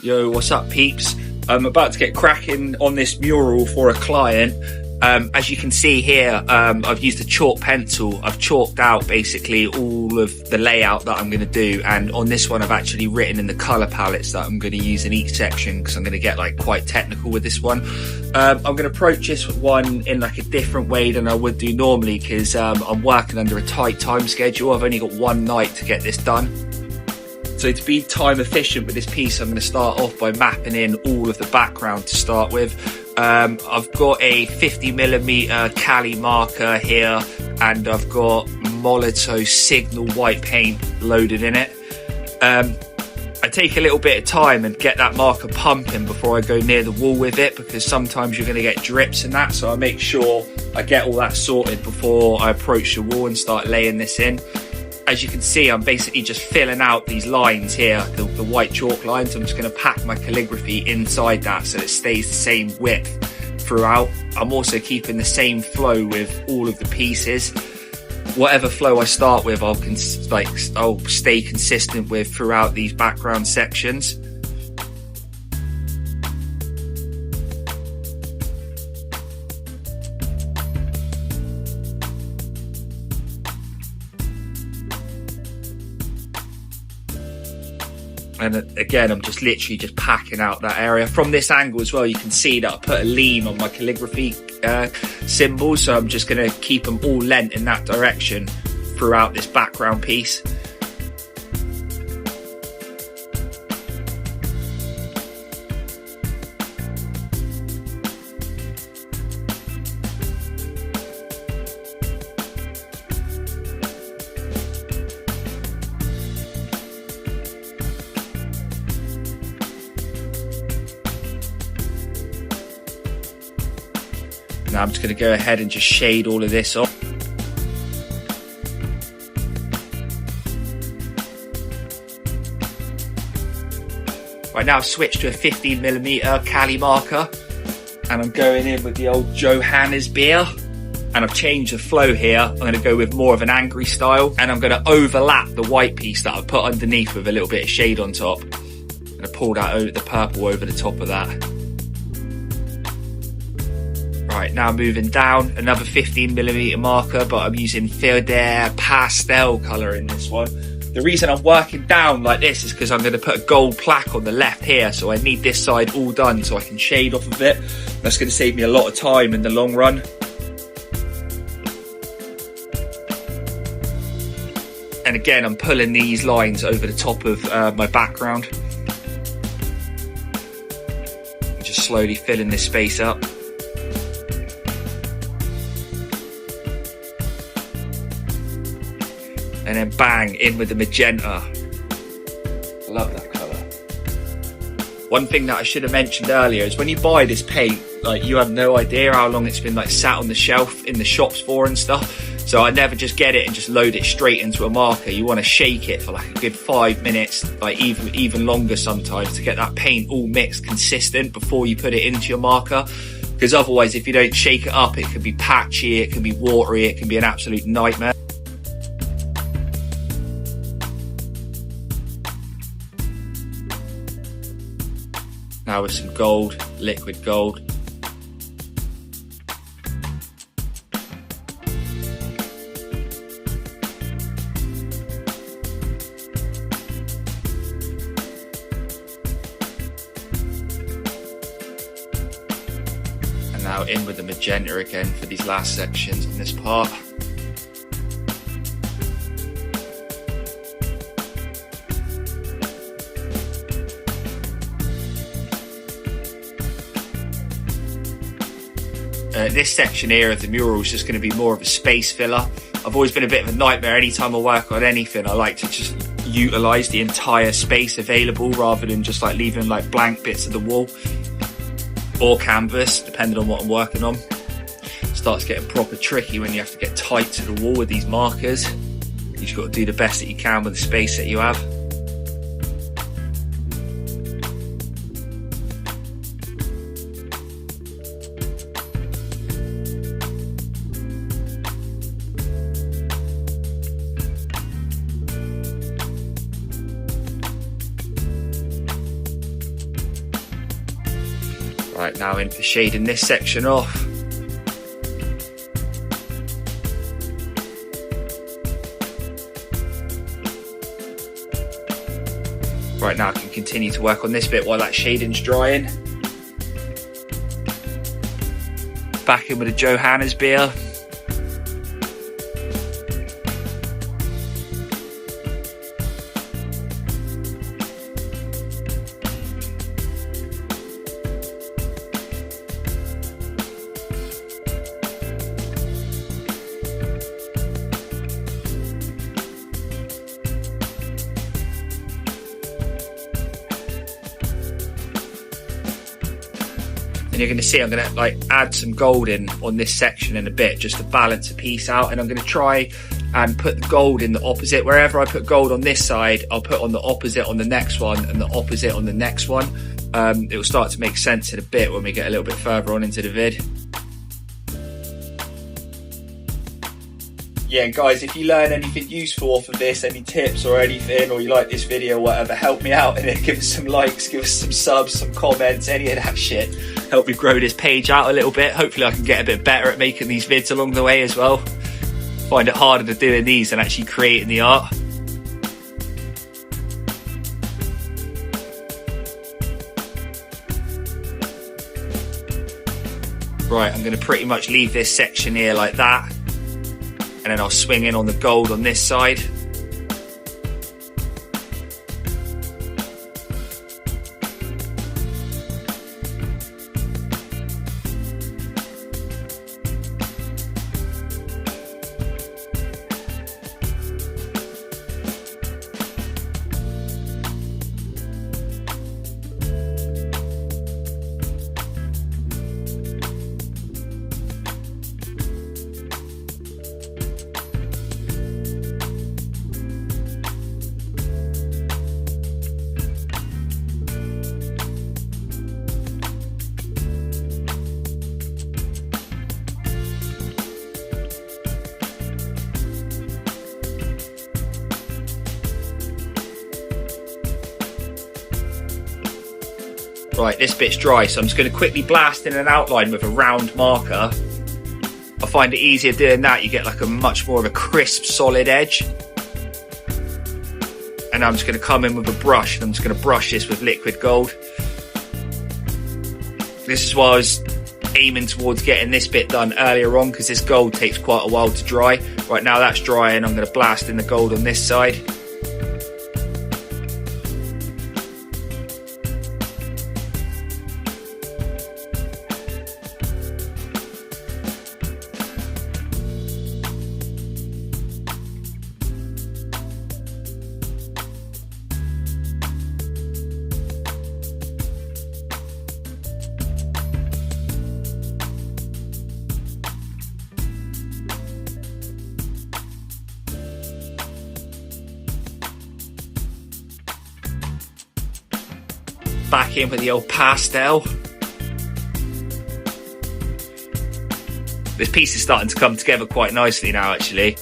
Yo, what's up, peeps? I'm about to get cracking on this mural for a client. As you can see here, I've used a chalk pencil. I've chalked out basically all of the layout that I'm going to do, and on this one I've actually written in the colour palettes that I'm going to use in each section, because I'm going to get like quite technical with this one. I'm going to approach this one in like a different way than I would do normally, because I'm working under a tight time schedule. I've only got one night to get this done. So to be time efficient with this piece, I'm going to start off by mapping in all of the background to start with. I've got a 50mm Cali marker here, and I've got Molotow Signal white paint loaded in it. I take a little bit of time and get that marker pumping before I go near the wall with it, because sometimes you're going to get drips and that, so I make sure I get all that sorted before I approach the wall and start laying this in. As you can see, I'm basically just filling out these lines here, the white chalk lines. I'm just going to pack my calligraphy inside that so it stays the same width throughout. I'm also keeping the same flow with all of the pieces. Whatever flow I start with, I'll stay consistent with throughout these background sections. And again, I'm just literally just packing out that area. From this angle as well, you can see that I put a lean on my calligraphy symbol, so I'm just going to keep them all lent in that direction throughout this background piece. Now I'm just going to go ahead and just shade all of this off. Right, now I've switched to a 15mm Cali marker, and I'm going in with the old Johannes beer, and I've changed the flow here. I'm going to go with more of an angry style, and I'm going to overlap the white piece that I've put underneath with a little bit of shade on top. I'm going to pull that over, the purple over the top of that. Right, now moving down, another 15mm marker, but I'm using Feuder pastel colour in this one. The reason I'm working down like this is because I'm going to put a gold plaque on the left here, so I need this side all done so I can shade off of it. That's going to save me a lot of time in the long run. And again, I'm pulling these lines over the top of my background. Just slowly filling this space up. And then bang, in with the magenta. Love that colour. One thing that I should have mentioned earlier is when you buy this paint, like, you have no idea how long it's been like sat on the shelf in the shops for and stuff. So I never just get it and just load it straight into a marker. You want to shake it for like a good 5 minutes, like even longer sometimes, to get that paint all mixed consistent before you put it into your marker. Because otherwise, if you don't shake it up, it can be patchy, it can be watery, it can be an absolute nightmare. Now with some gold, liquid gold. And now in with the magenta again for these last sections on this part. This section here of the mural is just going to be more of a space filler. I've always been a bit of a nightmare anytime I work on anything. I like to just utilise the entire space available rather than just like leaving like blank bits of the wall or canvas, depending on what I'm working on. It starts getting proper tricky when you have to get tight to the wall with these markers. You just got to do the best that you can with the space that you have. Right, now in for shading this section off. Right, now I can continue to work on this bit while that shading's drying. Back in with a Johannes beer. And you're going to see I'm going to like add some gold in on this section in a bit just to balance a piece out, and I'm going to try and put the gold in the opposite. Wherever I put gold on this side, I'll put on the opposite on the next one and the opposite on the next one. It will start to make sense in a bit when we get a little bit further on into the vid. Yeah, guys, if you learn anything useful off of this, any tips or anything, or you like this video, whatever, help me out in it. Give us some likes, give us some subs, some comments, any of that shit. Help me grow this page out a little bit. Hopefully I can get a bit better at making these vids along the way as well. Find it harder to doing these than actually creating the art. Right, I'm going to pretty much leave this section here like that. And then I'll swing in on the gold on this side. Right, this bit's dry, so I'm just going to quickly blast in an outline with a round marker. I find it easier doing that. You get like a much more of a crisp, solid edge. And I'm just going to come in with a brush, and I'm just going to brush this with liquid gold. This is why I was aiming towards getting this bit done earlier on, because this gold takes quite a while to dry. Right now that's dry, and I'm going to blast in the gold on this side. Back in with the old pastel. This piece is starting to come together quite nicely now, actually.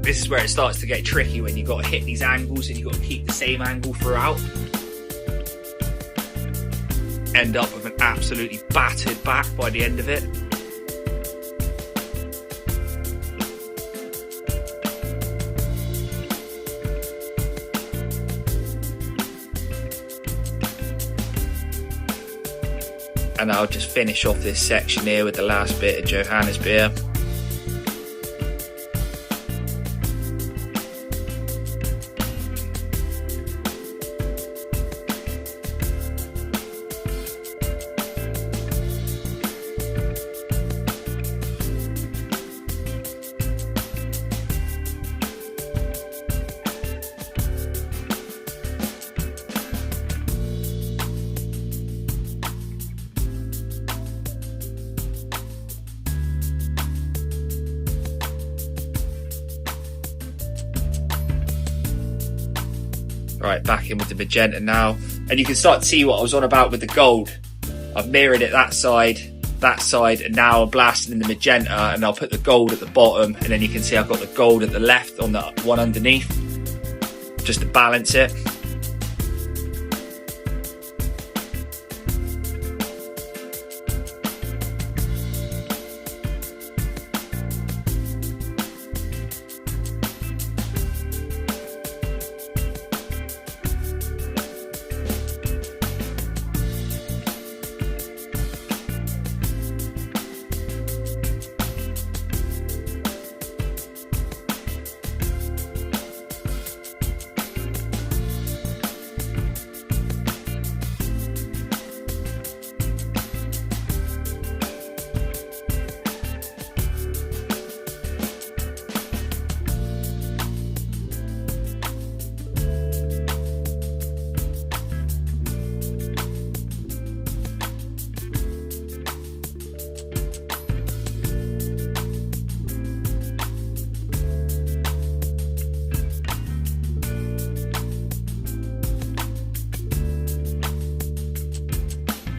This is where it starts to get tricky, when you've got to hit these angles and you've got to keep the same angle throughout. End up with an absolutely battered back by the end of it. And I'll just finish off this section here with the last bit of Johannes beer. Right, back in with the magenta now. And you can start to see what I was on about with the gold. I've mirrored it that side, and now I'm blasting in the magenta, and I'll put the gold at the bottom, and then you can see I've got the gold at the left on the one underneath, just to balance it.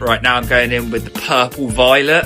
Right, now I'm going in with the purple violet.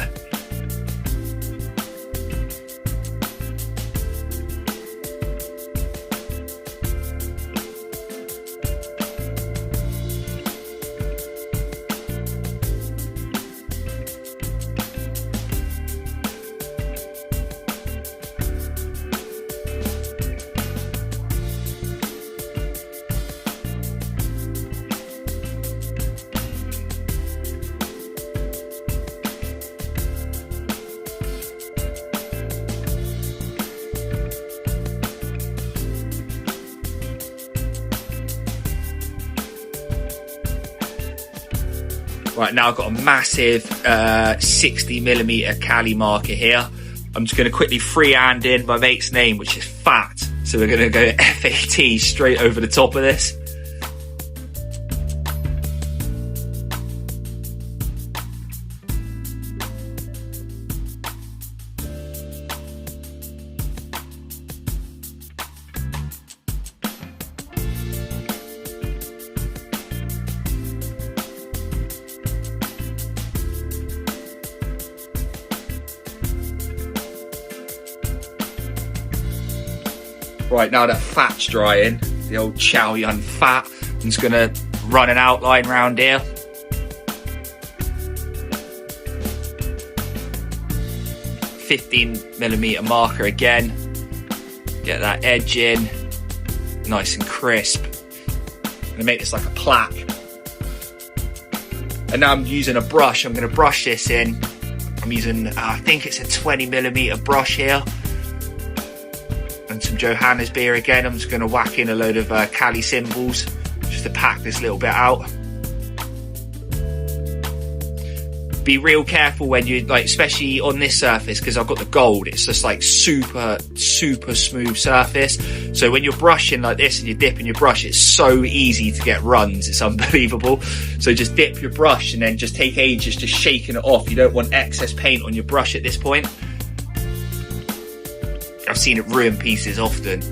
Right, now I've got a massive 60mm Cali marker here. I'm just going to quickly freehand in my mate's name, which is Fat. So we're going to go FAT straight over the top of this. Right, now that fat's drying, the old Chow Yun Fat, I'm just going to run an outline round here. $15mm marker again. Get that edge in, nice and crisp. I'm going to make this like a plaque. And now I'm using a brush. I'm going to brush this in. I'm using, I think it's a 20mm brush here. And some Johannesbeer again. I'm just going to whack in a load of Cali symbols just to pack this little bit out. Be real careful when you, like, especially on this surface, because I've got the gold, it's just like super smooth surface. So when you're brushing like this and you're dipping your brush, it's so easy to get runs. It's unbelievable. So just dip your brush and then just take ages just shaking it off. You don't want excess paint on your brush at this point. I've seen it ruin pieces often.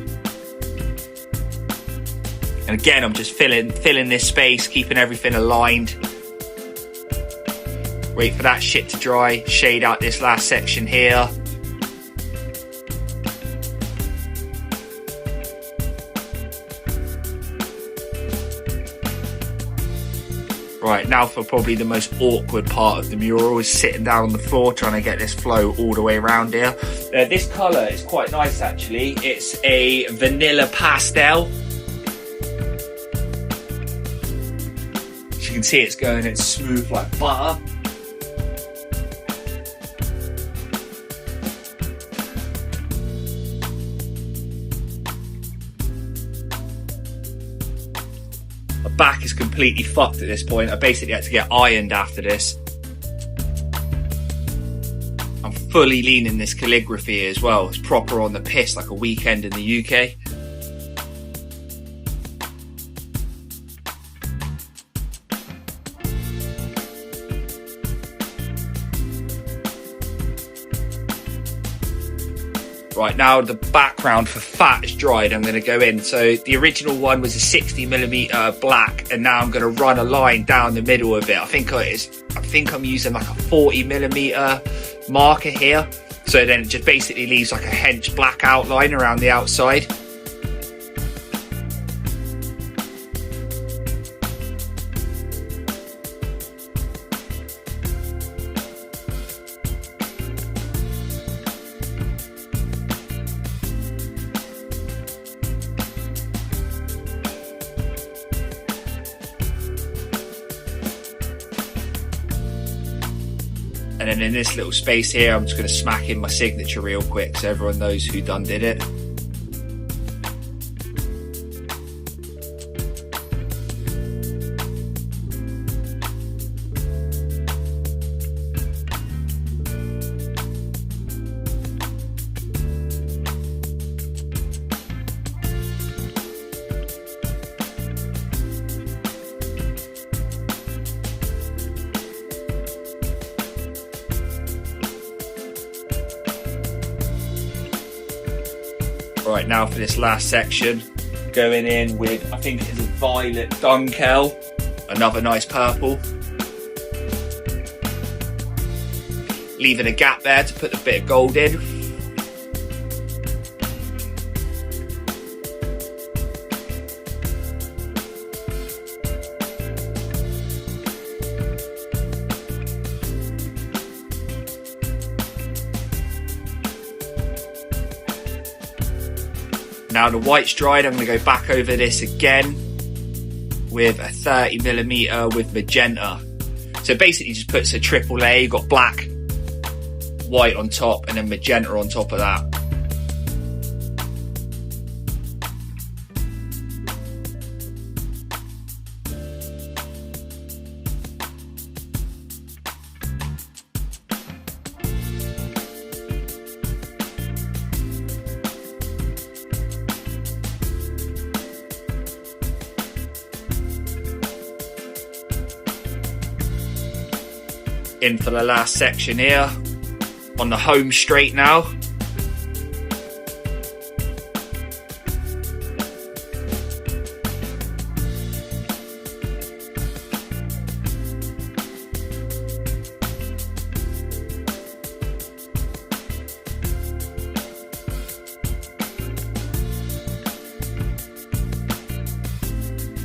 And again, I'm just filling this space, keeping everything aligned. Wait for that shit to dry, shade out this last section here. Right, now for probably the most awkward part of the mural is sitting down on the floor trying to get this flow all the way around here. This colour is quite nice actually. It's a vanilla pastel. As you can see, it's going, it's smooth like butter. Back is completely fucked at this point. I basically had to get ironed after this. I'm fully leaning this calligraphy as well. It's proper on the piss, like a weekend in the UK. Right, now the background for Fat is dried. I'm going to go in. So the original one was a 60mm black, and now I'm going to run a line down the middle of it. I think I'm using like a 40mm marker here. So then it just basically leaves like a hench black outline around the outside. And then in this little space here, I'm just going to smack in my signature real quick so everyone knows who done did it. Right, now for this last section, going in with, I think it is a violet Dunkel, another nice purple. Leaving a gap there to put the bit of gold in. Now the white's dried, I'm going to go back over this again with a 30mm with magenta. So basically just puts a triple layer. You've got black, white on top, and then magenta on top of that. In for the last section here on the home straight now.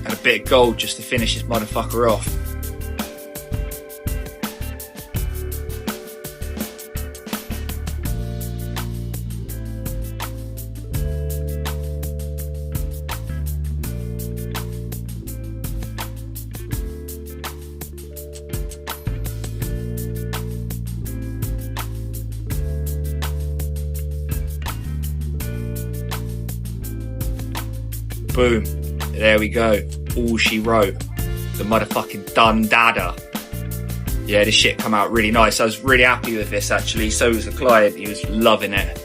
And a bit of gold just to finish this motherfucker off. Boom, there we go, all she wrote, the motherfucking done dada. Yeah, this shit come out really nice. I was really happy with this actually, so was the client, he was loving it.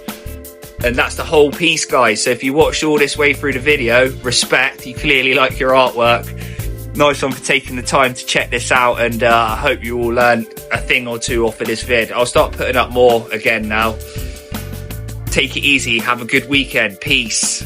And that's the whole piece, guys. So if you watched all this way through the video, respect, you clearly like your artwork. Nice one for taking the time to check this out, and I hope you all learned a thing or two off of this vid. I'll start putting up more again now. Take it easy, have a good weekend, peace.